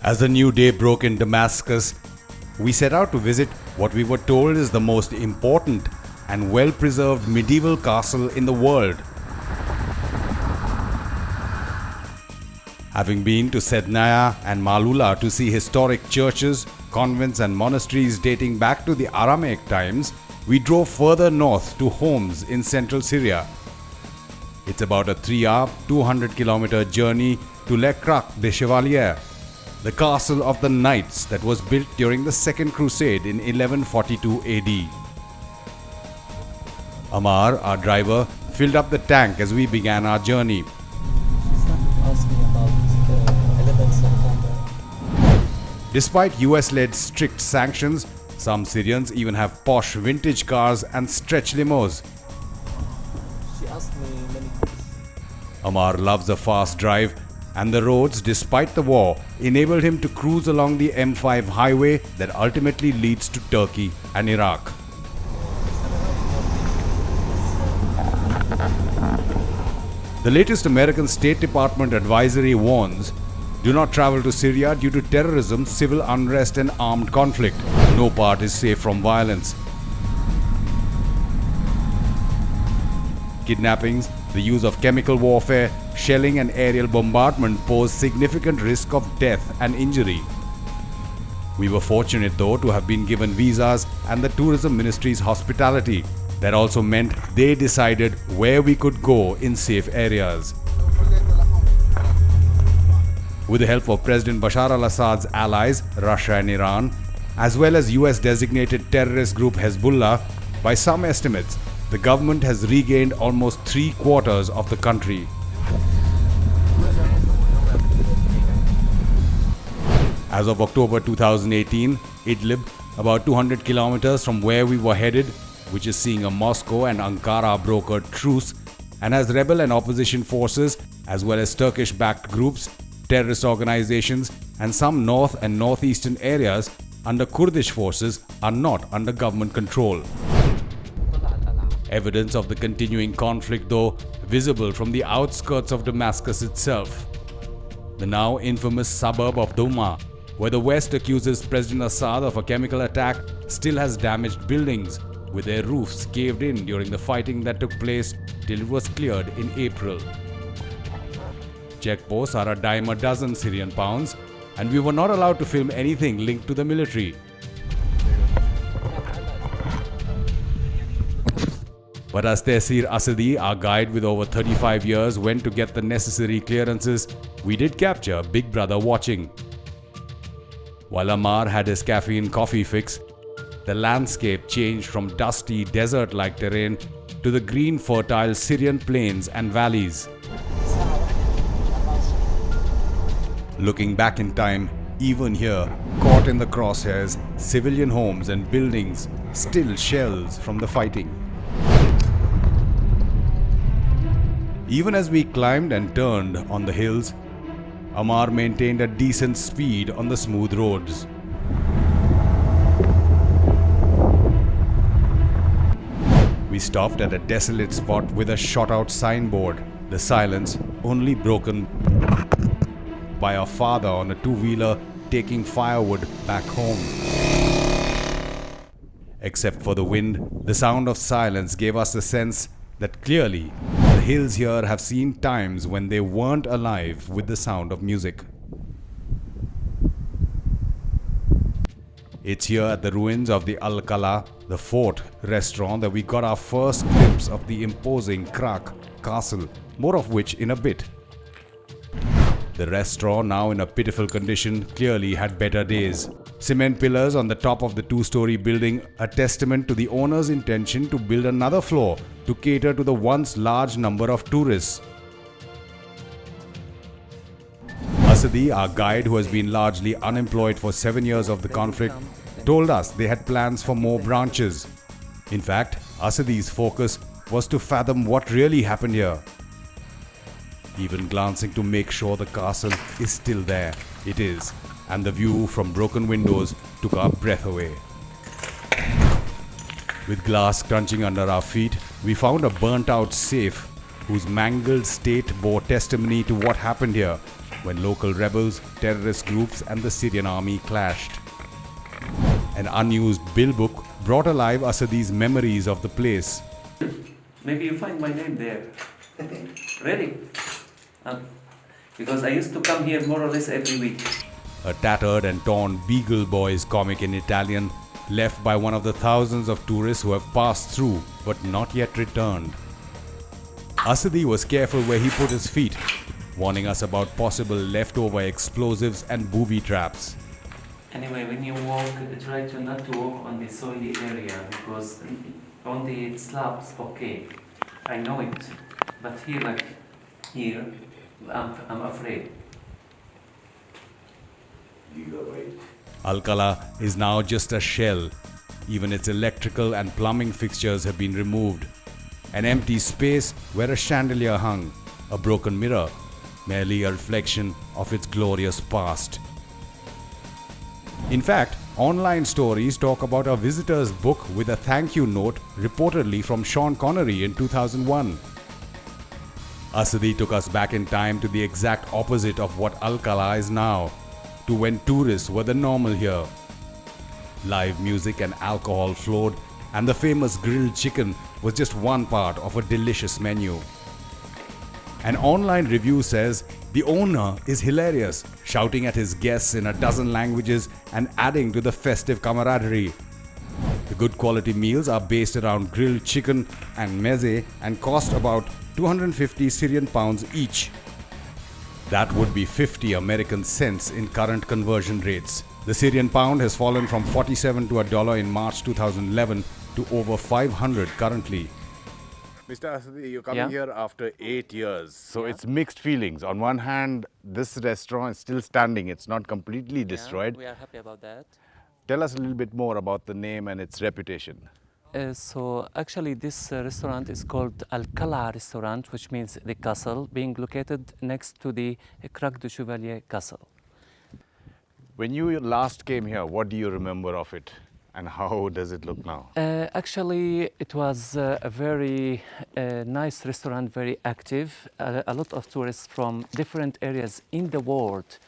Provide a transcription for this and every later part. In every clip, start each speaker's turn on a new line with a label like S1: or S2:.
S1: As the new day broke in Damascus, we set out to visit what we were told is the most important and well-preserved medieval castle in the world. Having been to Sednaya and Malula to see historic churches, convents and monasteries dating back to the Aramaic times, we drove further north to Homs in central Syria. It's about a 3-hour, 200-kilometer journey to Le Crac des Chevaliers, the castle of the knights that was built during the Second Crusade in 1142 AD. Amar, our driver, filled up the tank as we began our journey. Despite US-led strict sanctions, some Syrians even have posh vintage cars and stretch limos.
S2: She asked me many questions.
S1: Amar loves a fast drive, and the roads, despite the war, enabled him to cruise along the M5 highway that ultimately leads to Turkey and Iraq. The latest American State Department advisory warns, do not travel to Syria due to terrorism, civil unrest and armed conflict. No part is safe from violence. Kidnappings, the use of chemical warfare, shelling and aerial bombardment pose significant risk of death and injury. We were fortunate though to have been given visas and the Tourism Ministry's hospitality. That also meant they decided where we could go in safe areas. With the help of President Bashar al-Assad's allies, Russia and Iran, as well as US-designated terrorist group Hezbollah, by some estimates, the government has regained almost 3/4 of the country. As of October 2018, Idlib, about 200 kilometers from where we were headed, which is seeing a Moscow and Ankara brokered truce, and has rebel and opposition forces, as well as Turkish-backed groups, terrorist organizations, and some north and northeastern areas under Kurdish forces are not under government control. Evidence of the continuing conflict, though, visible from the outskirts of Damascus itself. The now infamous suburb of Douma, where the West accuses President Assad of a chemical attack, still has damaged buildings, with their roofs caved in during the fighting that took place till it was cleared in April. Checkposts are a dime a dozen Syrian pounds, and we were not allowed to film anything linked to the military. But as Tehsir Asadi, our guide with over 35 years, went to get the necessary clearances, we did capture Big Brother watching. While Amar had his caffeine coffee fix, the landscape changed from dusty, desert-like terrain to the green, fertile Syrian plains and valleys. Looking back in time, even here, caught in the crosshairs, civilian homes and buildings, still shells from the fighting. Even as we climbed and turned on the hills, Amar maintained a decent speed on the smooth roads. We stopped at a desolate spot with a shot-out signboard, the silence only broken by our father on a two-wheeler taking firewood back home. Except for the wind, the sound of silence gave us the sense that clearly the hills here have seen times when they weren't alive with the sound of music. It's here at the ruins of the Al-Qala, the fort restaurant, that we got our first glimpse of the imposing Crac castle, more of which in a bit. The restaurant, now in a pitiful condition, clearly had better days. Cement pillars on the top of the two-story building, a testament to the owner's intention to build another floor to cater to the once large number of tourists. Asadi, our guide who has been largely unemployed for 7 years of the conflict, told us they had plans for more branches. In fact, Asadi's focus was to fathom what really happened here. Even glancing to make sure the castle is still there, it is, and the view from broken windows took our breath away. With glass crunching under our feet, we found a burnt-out safe whose mangled state bore testimony to what happened here when local rebels, terrorist groups, and the Syrian army clashed. An unused bill book brought alive Asadi's memories of the place.
S3: Maybe you find my name there. Really? Because I used to come here more or less every week.
S1: A tattered and torn Beagle Boys comic in Italian, left by one of the thousands of tourists who have passed through but not yet returned. Asadi was careful where he put his feet, warning us about possible leftover explosives and booby traps.
S3: Anyway, when you walk, try to not to walk on the soily area because on the slabs, okay, I know it, but here, like here, I'm afraid.
S1: Alcala is now just a shell. Even its electrical and plumbing fixtures have been removed. An empty space where a chandelier hung, a broken mirror, merely a reflection of its glorious past. In fact, online stories talk about a visitor's book with a thank you note reportedly from Sean Connery in 2001. Asadi took us back in time to the exact opposite of what Alcala is now, to when tourists were the normal here. Live music and alcohol flowed, and the famous grilled chicken was just one part of a delicious menu. An online review says the owner is hilarious, shouting at his guests in a dozen languages and adding to the festive camaraderie. The good quality meals are based around grilled chicken and meze and cost about 250 Syrian pounds each. That would be 50 American cents in current conversion rates. The Syrian pound has fallen from 47 to $1 in March 2011 to over 500 currently. Mr. Asadi, you're coming here after 8 years, so it's mixed feelings. On one hand, this restaurant is still standing, it's not completely destroyed.
S3: We are happy about that.
S1: Tell us a little bit more about the name and its reputation.
S3: So actually this restaurant is called Al-Qala restaurant, which means the castle, being located next to the Crac du Chevalier castle.
S1: When you last came here, what do you remember of it and how does it look now?
S3: Actually, it was a very nice restaurant, very active. A lot of tourists from different areas in the world.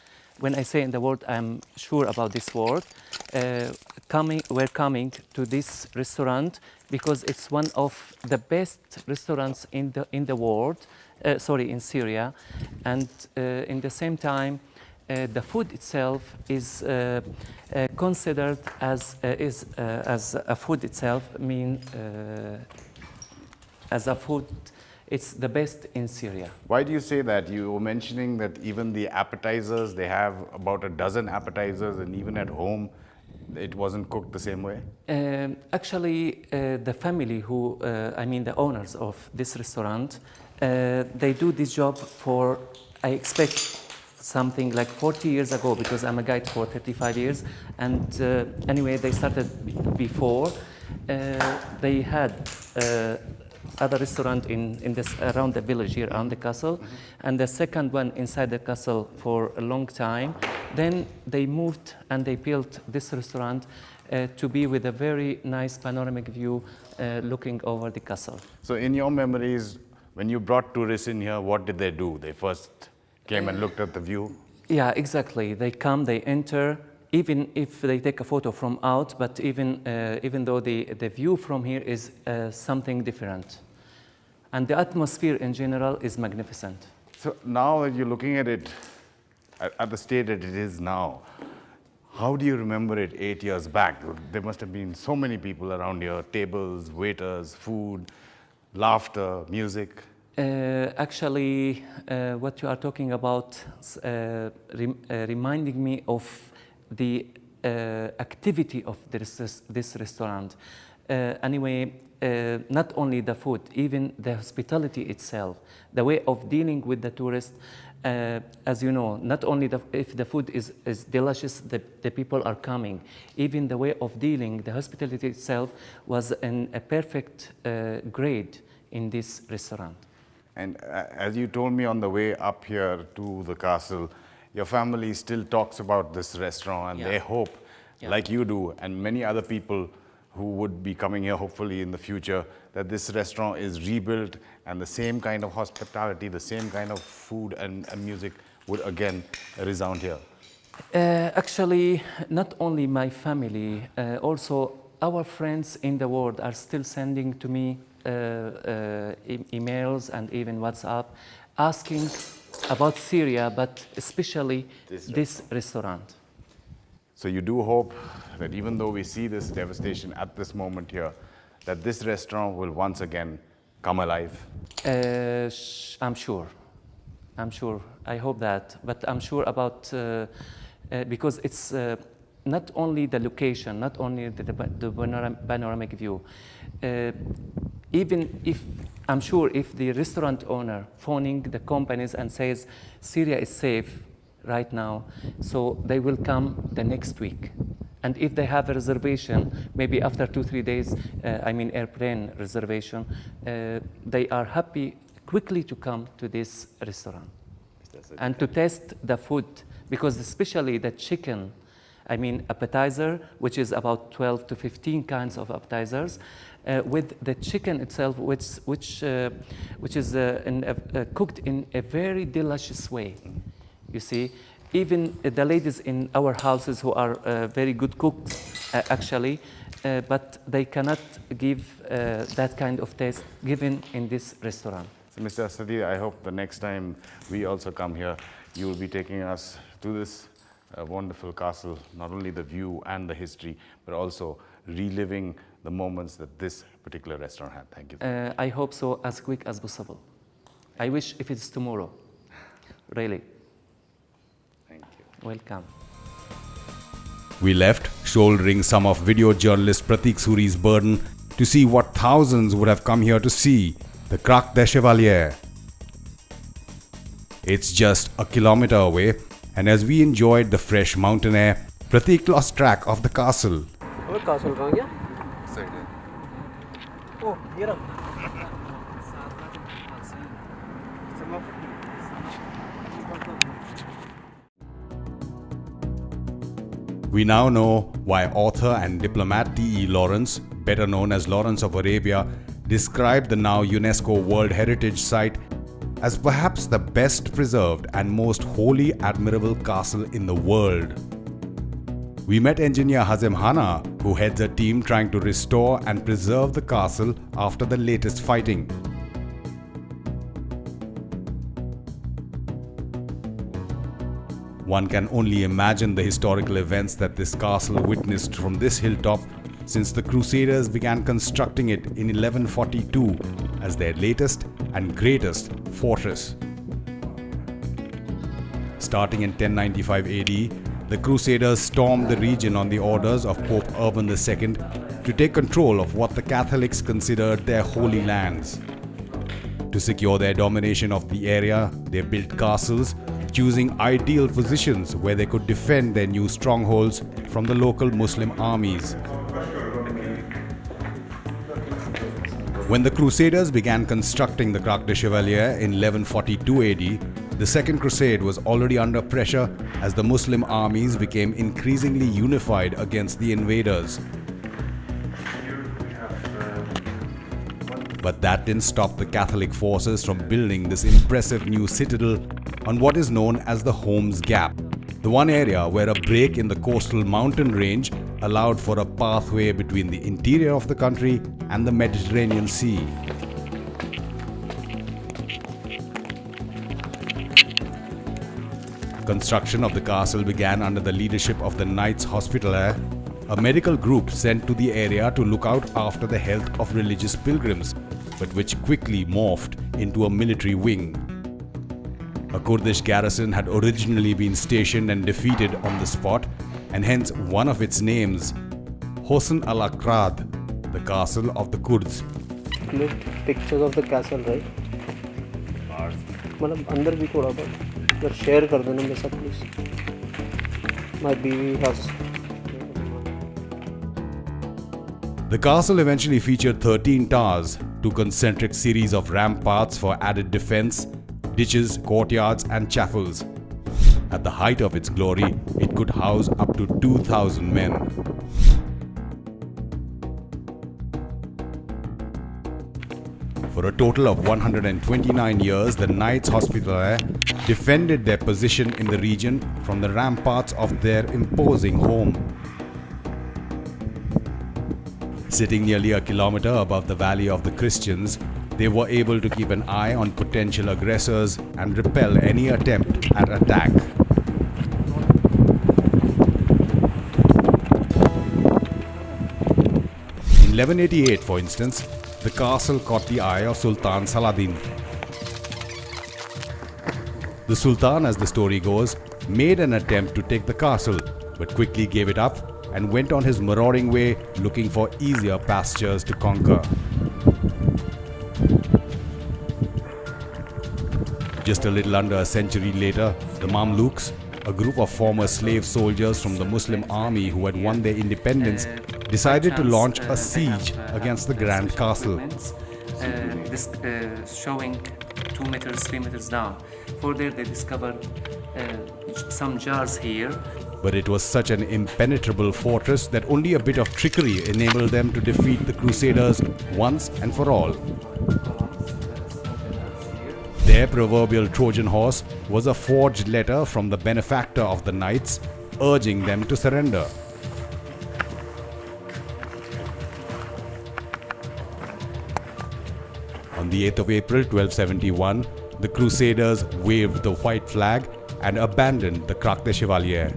S3: When I say in the world, I'm sure about this word. Were coming to this restaurant because it's one of the best restaurants in the world. In Syria, and in the same time, the food itself is considered as a food itself. As a food, it's the best in Syria.
S1: Why do you say that? You were mentioning that even the appetizers, they have about a dozen appetizers, and even at home, it wasn't cooked the same way?
S3: Actually, the family the owners of this restaurant, they do this job for, I expect, something like 40 years ago, because I'm a guide for 35 years. And anyway, they started before. They had other restaurant in this around the village here, around the castle, and the second one inside the castle for a long time. Then they moved and they built this restaurant to be with a very nice panoramic view looking over the castle.
S1: So in your memories, when you brought tourists in here, what did they do? They first came and looked at the view?
S3: Yeah, exactly. They come, they enter, even if they take a photo from out, but even though the view from here is something different. And the atmosphere in general is magnificent.
S1: So now that you're looking at it, at the state that it is now, how do you remember it 8 years back? There must have been so many people around here, tables, waiters, food, laughter, music.
S3: Actually, what you are talking about reminding me of the activity of this restaurant. Anyway, not only the food, even the hospitality itself, the way of dealing with the tourists. As you know, not only if the food is delicious, the people are coming. Even the way of dealing, the hospitality itself was in a perfect grade in this restaurant.
S1: And as you told me on the way up here to the castle, your family still talks about this restaurant, and they hope, like you do, and many other people who would be coming here hopefully in the future, that this restaurant is rebuilt and the same kind of hospitality, the same kind of food and music would again resound here?
S3: Actually, not only my family, also our friends in the world are still sending to me emails and even WhatsApp asking about Syria, but especially this restaurant.
S1: So you do hope that even though we see this devastation at this moment here, that this restaurant will once again come alive?
S3: I'm sure. I'm sure. I hope that. But I'm sure about, because it's not only the location, not only the panoramic view. Even if, I'm sure if the restaurant owner phoning the companies and says Syria is safe right now, so they will come the next week. And if they have a reservation, maybe after 2-3 days, airplane reservation, they are happy quickly to come to this restaurant and to taste the food, because especially the chicken, appetizer, which is about 12 to 15 kinds of appetizers, with the chicken itself, which is cooked in a very delicious way. You see, even the ladies in our houses who are very good cooks, actually, but they cannot give that kind of taste given in this restaurant.
S1: So Mr. Asadi, I hope the next time we also come here, you will be taking us to this wonderful castle, not only the view and the history, but also reliving the moments that this particular restaurant had. Thank you.
S3: I hope so, as quick as possible. I wish if it's tomorrow, really.
S1: Thank you.
S3: Welcome.
S1: We left, shouldering some of video journalist Pratik Suri's burden, to see what thousands would have come here to see, the Crac des Chevaliers. It's just a kilometer away, and as we enjoyed the fresh mountain air, Pratik lost track of the castle.
S2: और castle कहाँ गया? Oh, ये रहा.
S1: We now know why author and diplomat T.E. Lawrence, better known as Lawrence of Arabia, described the now UNESCO World Heritage Site as perhaps the best preserved and most wholly admirable castle in the world. We met engineer Hazem Hana, who heads a team trying to restore and preserve the castle after the latest fighting. One can only imagine the historical events that this castle witnessed from this hilltop since the Crusaders began constructing it in 1142 as their latest and greatest fortress. Starting in 1095 AD, the Crusaders stormed the region on the orders of Pope Urban II to take control of what the Catholics considered their holy lands. To secure their domination of the area, they built castles, choosing ideal positions where they could defend their new strongholds from the local Muslim armies. When the Crusaders began constructing the Crac des Chevaliers in 1142 AD, the Second Crusade was already under pressure as the Muslim armies became increasingly unified against the invaders. But that didn't stop the Catholic forces from building this impressive new citadel on what is known as the Holmes Gap, the one area where a break in the coastal mountain range allowed for a pathway between the interior of the country and the Mediterranean Sea. Construction of the castle began under the leadership of the Knights Hospitaliers, a medical group sent to the area to look out after the health of religious pilgrims, but which quickly morphed into a military wing. A Kurdish garrison had originally been stationed and defeated on the spot, and hence one of its names, Hosn al-Akrad, the castle of the Kurds.
S2: Click pictures of the castle, right? मतलब अंदर भी थोड़ा बहुत अगर share कर देना मेरे साथ please. My BV has.
S1: The castle eventually featured 13 towers, two concentric series of ramparts for added defense, ditches, courtyards and chapels. At the height of its glory, it could house up to 2,000 men. For a total of 129 years, the Knights Hospitaller defended their position in the region from the ramparts of their imposing home. Sitting nearly a kilometer above the Valley of the Christians, they were able to keep an eye on potential aggressors and repel any attempt at attack. In 1188, for instance, the castle caught the eye of Sultan Saladin. The Sultan, as the story goes, made an attempt to take the castle, but quickly gave it up and went on his marauding way looking for easier pastures to conquer. Just a little under a century later, the Mamluks, a group of former slave soldiers from the Muslim army who had won their independence, decided to launch a siege against the Grand Castle.
S3: Showing 2 meters, 3 meters down. Further, they discovered some jars here.
S1: But it was such an impenetrable fortress that only a bit of trickery enabled them to defeat the Crusaders once and for all. Their proverbial Trojan horse was a forged letter from the benefactor of the knights, urging them to surrender. On the 8th of April 1271, the Crusaders waved the white flag and abandoned the Crac des Chevaliers.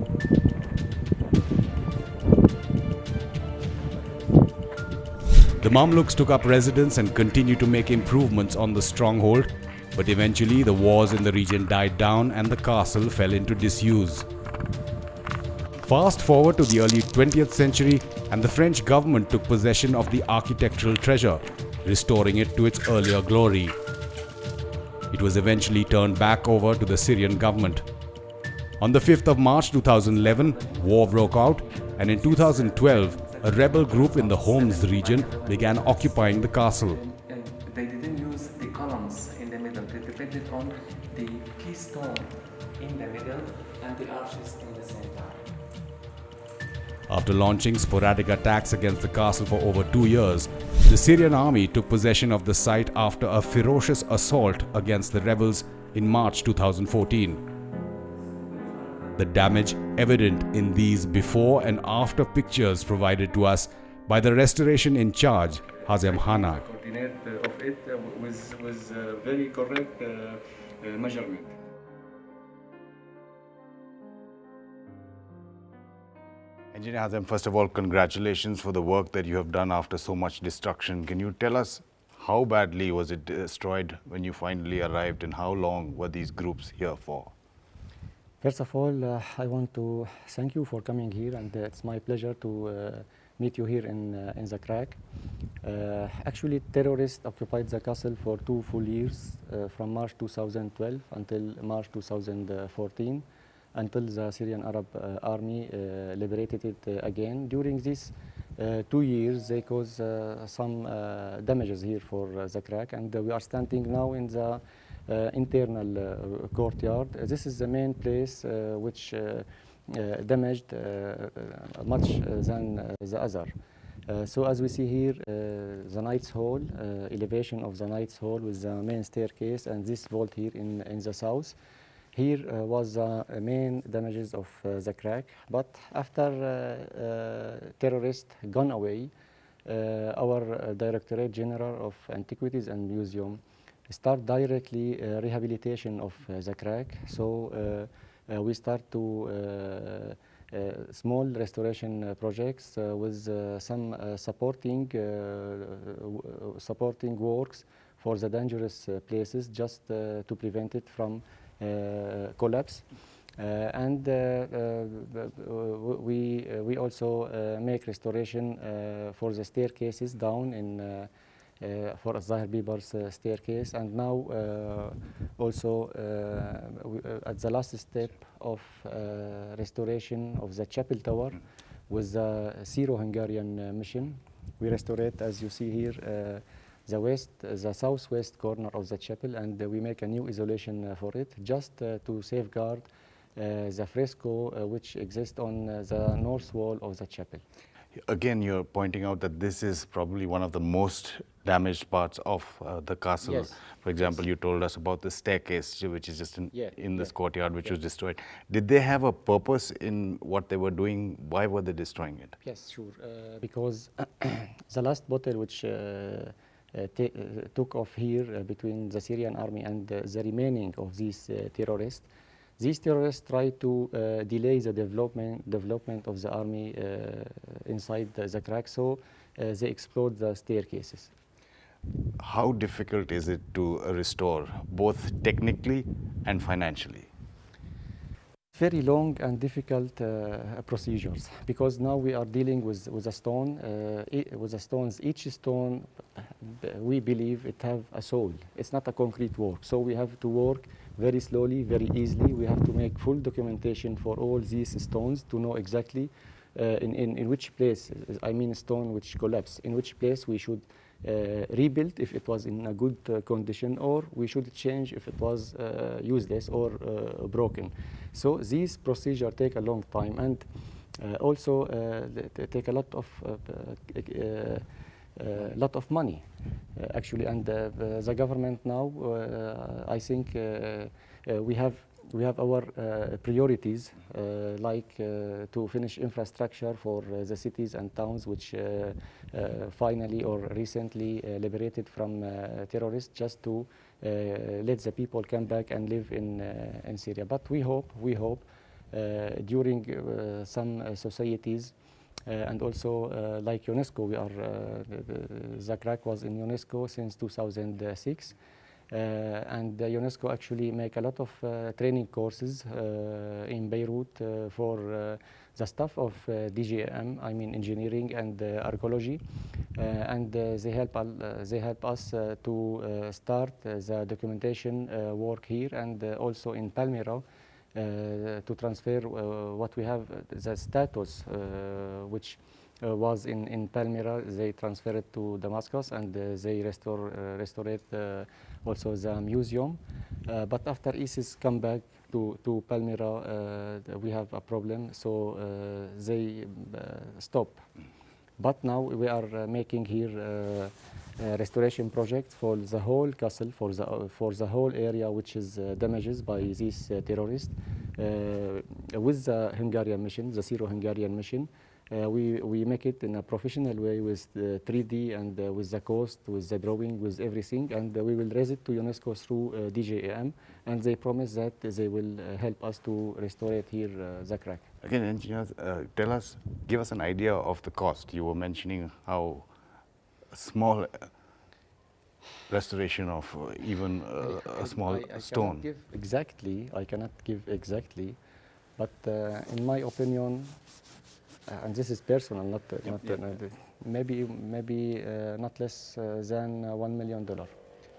S1: The Mamluks took up residence and continued to make improvements on the stronghold, but eventually the wars in the region died down and the castle fell into disuse. Fast forward to the early 20th century and the French government took possession of the architectural treasure, restoring it to its earlier glory. It was eventually turned back over to the Syrian government. On the 5th of March 2011, war broke out, and in 2012, a rebel group in the Homs region began occupying the castle.
S3: They didn't use the columns in the middle, they depended on the keystone in the middle and the arches in the center.
S1: After launching sporadic attacks against the castle for over 2 years, the Syrian army took possession of the site after a ferocious assault against the rebels in March 2014. The damage evident in these before and after pictures provided to us by the restoration in charge, Hazem Hana.
S4: Coordinate of it was very correct measurement.
S1: Engineer Hazem, first of all, congratulations for the work that you have done after so much destruction. Can you tell us how badly was it destroyed when you finally arrived and how long were these groups here for?
S5: First of all, I want to thank you for coming here, and it's my pleasure to meet you here in the Crac. Actually, terrorists occupied the castle for 2 full years, from March 2012 until March 2014, until the Syrian Arab army liberated it again. During these 2 years, they caused some damages here for the Crac, and we are standing now in the internal courtyard. This is the main place which damaged much than the other. So as we see here, the Knights Hall, elevation of the Knights Hall with the main staircase and this vault here in the south. Here was the main damages of the Crac, but after terrorists gone away, our Directorate General of Antiquities and Museum start directly rehabilitation of the Crac. So we start to small restoration projects with some supporting works for the dangerous places, just to prevent it from collapse. And we also make restoration for the staircases down in for Zahir Bibar's staircase, and now also at the last step of restoration of the chapel tower with the Syro-Hungarian mission. We restore it, as you see here, the southwest corner of the chapel, and we make a new isolation for it, just to safeguard the fresco which exists on the north wall of the chapel.
S6: Again, you're pointing out that this is probably one of the most damaged parts of the castle.
S5: Yes.
S6: For example, you told us about the staircase, which is just
S5: Yeah,
S6: in this
S5: yeah,
S6: courtyard, which
S5: yeah.
S6: was destroyed. Did they have a purpose in what they were doing? Why were they destroying it?
S5: Yes, sure. Because the last battle which took off here between the Syrian army and the remaining of these terrorists tried to delay the development of the army inside the crack, so they explode the staircases.
S6: How difficult is it to restore, both technically and financially?
S5: Very long and difficult procedures, because now we are dealing with a stone. With the stones, each stone, we believe it have a soul. It's not a concrete work, so we have to work very slowly, very easily. We have to make full documentation for all these stones to know exactly in which place, I mean stone which collapse, in which place we should rebuild if it was in a good condition, or we should change if it was useless or broken. So these procedures take a long time, and also they take a lot of money, actually. And the government now, I think we have our priorities, like to finish infrastructure for the cities and towns which finally or recently liberated from terrorists, just to let the people come back and live in Syria. But we hope during some societies, and also like UNESCO, the crack was in UNESCO since 2006. And UNESCO actually make a lot of training courses in Beirut for the staff of DGM, I mean engineering and archaeology, and they help us to start the documentation work here, and also in Palmyra to transfer what we have, the status which was in Palmyra. They transfer it to Damascus, and they restore it also the museum. But after ISIS come back to Palmyra, we have a problem, so they stop. But now we are making here a restoration project for the whole castle, for the whole area which is damaged by these terrorists, with the Hungarian mission, the Syro-Hungarian mission. We make it in a professional way with 3D and with the cost, with the drawing, with everything, and we will raise it to UNESCO through DGAM, and they promise that they will help us to restore it here, the crack.
S6: Again, engineers, give us an idea of the cost. You were mentioning how a small restoration of even a small stone.
S5: I cannot give exactly, but in my opinion, and this is personal, maybe not less than $1 million.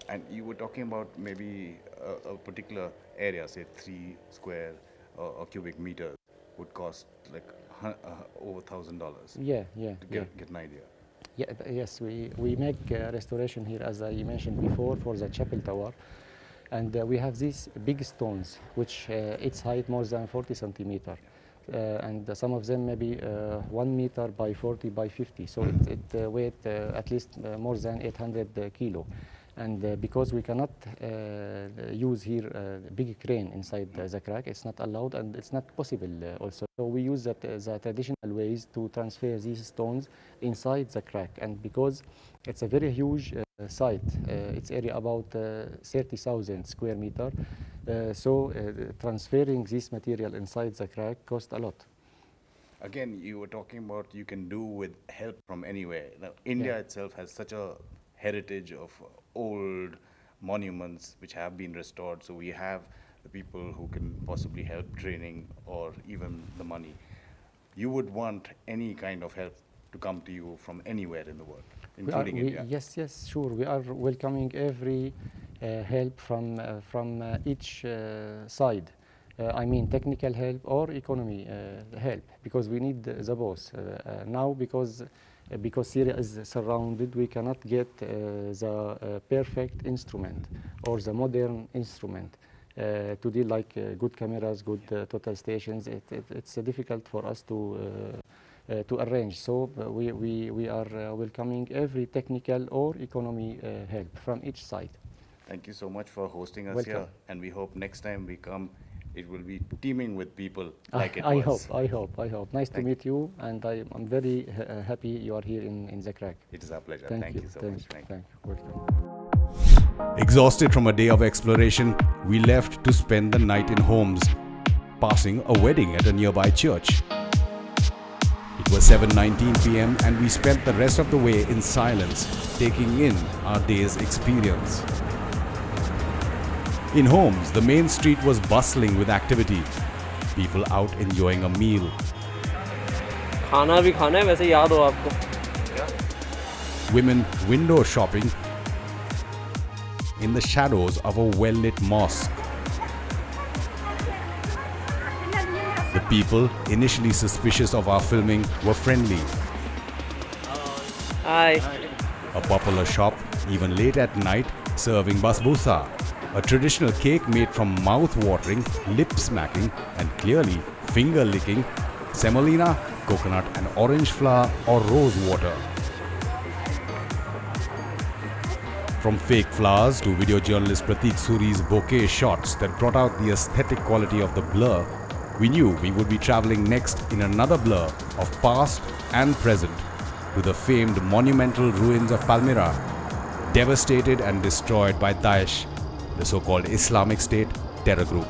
S6: And you were talking about maybe a particular area, say 3 square or cubic meters, would cost like over $1,000.
S5: Yeah.
S6: To get an idea.
S5: Yeah, yes, we make restoration here, as I mentioned before, for the chapel tower, and we have these big stones, which its height more than 40 centimeter. And some of them maybe 1 meter by 40 by 50, so it weight at least more than 800 kilo. And because we cannot use here a big crane inside the crack, it's not allowed, and it's not possible also. So we use the traditional ways to transfer these stones inside the crack. And because it's a very huge site, its area about 30,000 square meter, so transferring this material inside the crack cost a lot.
S6: Again, you were talking about you can do with help from anywhere. Now, India itself has such a heritage of old monuments which have been restored. So we have the people who can possibly help training or even the money. You would want any kind of help to come to you from anywhere in the world, including India.
S5: Yes, sure. We are welcoming every help from each side. I mean technical help or economy help, because we need the both. Now, because Syria is surrounded, we cannot get the perfect instrument or the modern instrument to deal like good cameras, good total stations. It's difficult for us to arrange. So we are welcoming every technical or economy help from each side.
S6: Thank you so much for hosting us
S5: Welcome.
S6: here, and we hope next time we come, it will be teeming with people like it
S5: I
S6: was.
S5: hope. Nice to
S6: Thank
S5: meet you, and I'm very happy you are here in the crack.
S6: It is our pleasure.
S5: Thank you
S6: so
S5: thank
S6: much.
S5: you,
S6: Thank you.
S5: thank you. Welcome.
S1: Exhausted from a day of exploration, we left to spend the night in Homs, passing a wedding at a nearby church. It was 7:19 p.m. and we spent the rest of the way in silence, taking in our day's experience. In Homs, the main street was bustling with activity, people out enjoying a meal.
S2: खाना भी खाना है वैसे याद हो आपको
S1: Women window shopping in the shadows of a well-lit mosque. The people, initially suspicious of our filming, were friendly.
S2: Hi
S1: A popular shop, even late at night, serving basbousa, a traditional cake made from mouth-watering, lip-smacking, and clearly finger-licking semolina, coconut and orange flower or rose water. From fake flowers to video journalist Pratik Suri's bokeh shots that brought out the aesthetic quality of the blur, we knew we would be traveling next in another blur of past and present to the famed monumental ruins of Palmyra, devastated and destroyed by Daesh, the so-called Islamic State terror group.